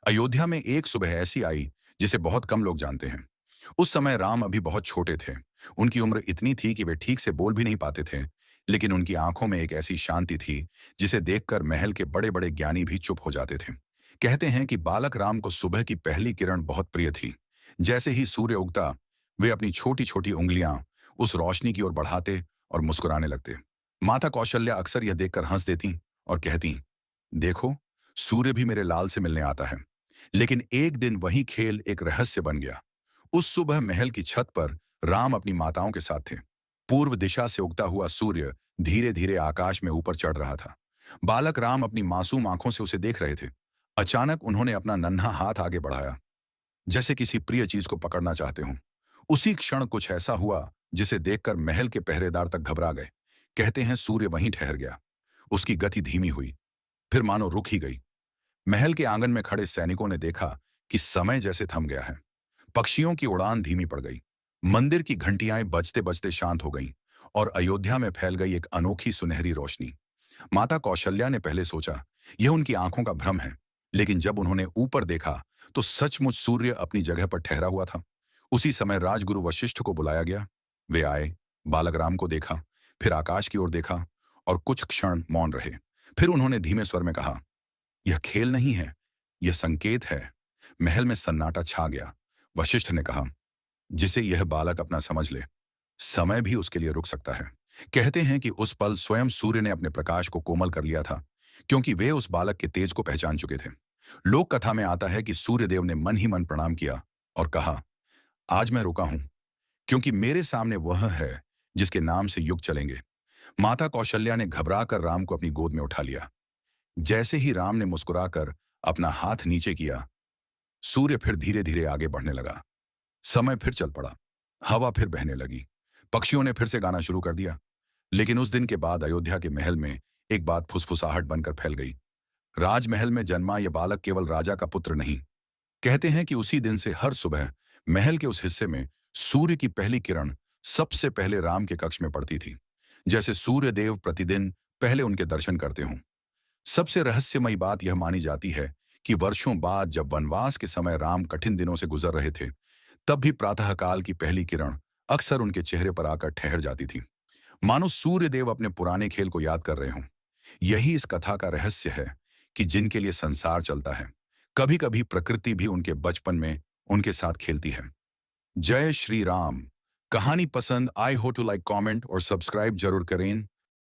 अयोध्या में एक सुबह ऐसी आई जिसे बहुत कम लोग जानते हैं। उस समय राम अभी बहुत छोटे थे। उनकी उम्र इतनी थी कि वे ठीक से बोल भी नहीं पाते थे, लेकिन उनकी आंखों में एक ऐसी शांति थी जिसे देखकर महल के बड़े बड़े ज्ञानी भी चुप हो जाते थे। कहते हैं कि बालक राम को सुबह की पहली किरण बहुत प्रिय थी। जैसे ही सूर्य उगता, वे अपनी छोटी छोटी उंगलियां उस रोशनी की ओर बढ़ाते और मुस्कुराने लगते। माता कौशल्या अक्सर यह देखकर हंस देती और कहती, देखो, सूर्य भी मेरे लाल से मिलने आता है। लेकिन एक दिन वही खेल एक रहस्य बन गया। उस सुबह महल की छत पर राम अपनी माताओं के साथ थे। पूर्व दिशा से उगता हुआ सूर्य धीरे धीरे आकाश में ऊपर चढ़ रहा था। बालक राम अपनी मासूम आंखों से उसे देख रहे थे। अचानक उन्होंने अपना नन्हा हाथ आगे बढ़ाया, जैसे किसी प्रिय चीज को पकड़ना चाहते हों। उसी क्षण कुछ ऐसा हुआ जिसे देखकर महल के पहरेदार तक घबरा गए। कहते हैं सूर्य वहीं ठहर गया। उसकी गति धीमी हुई, फिर मानो रुक ही गई। महल के आंगन में खड़े सैनिकों ने देखा कि समय जैसे थम गया है। पक्षियों की उड़ान धीमी पड़ गई। मंदिर की घंटियां बजते बजते शांत हो गईं और अयोध्या में फैल गई एक अनोखी सुनहरी रोशनी। माता कौशल्या ने पहले सोचा यह उनकी आंखों का भ्रम है, लेकिन जब उन्होंने ऊपर देखा तो सचमुच सूर्य अपनी जगह पर ठहरा हुआ था। उसी समय राजगुरु वशिष्ठ को बुलाया गया। वे आए, बालक राम को देखा, फिर आकाश की ओर देखा और कुछ क्षण मौन रहे। फिर उन्होंने धीमे स्वर में कहा, यह खेल नहीं है, यह संकेत है। महल में सन्नाटा छा गया। वशिष्ठ ने कहा, जिसे यह बालक अपना समझ ले, समय भी उसके लिए रुक सकता है। कहते हैं कि उस पल स्वयं सूर्य ने अपने प्रकाश को कोमल कर लिया था, क्योंकि वे उस बालक के तेज को पहचान चुके थे। लोक कथा में आता है कि सूर्यदेव ने मन ही मन प्रणाम किया और कहा, आज मैं रुका हूं, क्योंकि मेरे सामने वह है जिसके नाम से युग चलेंगे। माता कौशल्या ने घबराकर राम को अपनी गोद में उठा लिया। जैसे ही राम ने मुस्कुराकर अपना हाथ नीचे किया, सूर्य फिर धीरे धीरे आगे बढ़ने लगा। समय फिर चल पड़ा। हवा फिर बहने लगी। पक्षियों ने फिर से गाना शुरू कर दिया। लेकिन उस दिन के बाद अयोध्या के महल में एक बात फुसफुसाहट बनकर फैल गई। राजमहल में जन्मा यह बालक केवल राजा का पुत्र नहीं। कहते हैं कि उसी दिन से हर सुबह महल के उस हिस्से में सूर्य की पहली किरण सबसे पहले राम के कक्ष में पड़ती थी, जैसे सूर्य देव प्रतिदिन पहले उनके दर्शन करते हों। सबसे रहस्यमयी बात यह मानी जाती है कि वर्षों बाद जब वनवास के समय राम कठिन दिनों से गुजर रहे थे, तब भी प्रातःकाल की पहली किरण अक्सर उनके चेहरे पर आकर ठहर जाती थी, मानो सूर्य देव अपने पुराने खेल को याद कर रहे हों। यही इस कथा का रहस्य है कि जिनके लिए संसार चलता है, कभी कभी प्रकृति भी उनके बचपन में उनके साथ खेलती है। जय श्री राम। कहानी पसंद आई हो तो लाइक, कमेंट और सब्सक्राइब जरूर करें।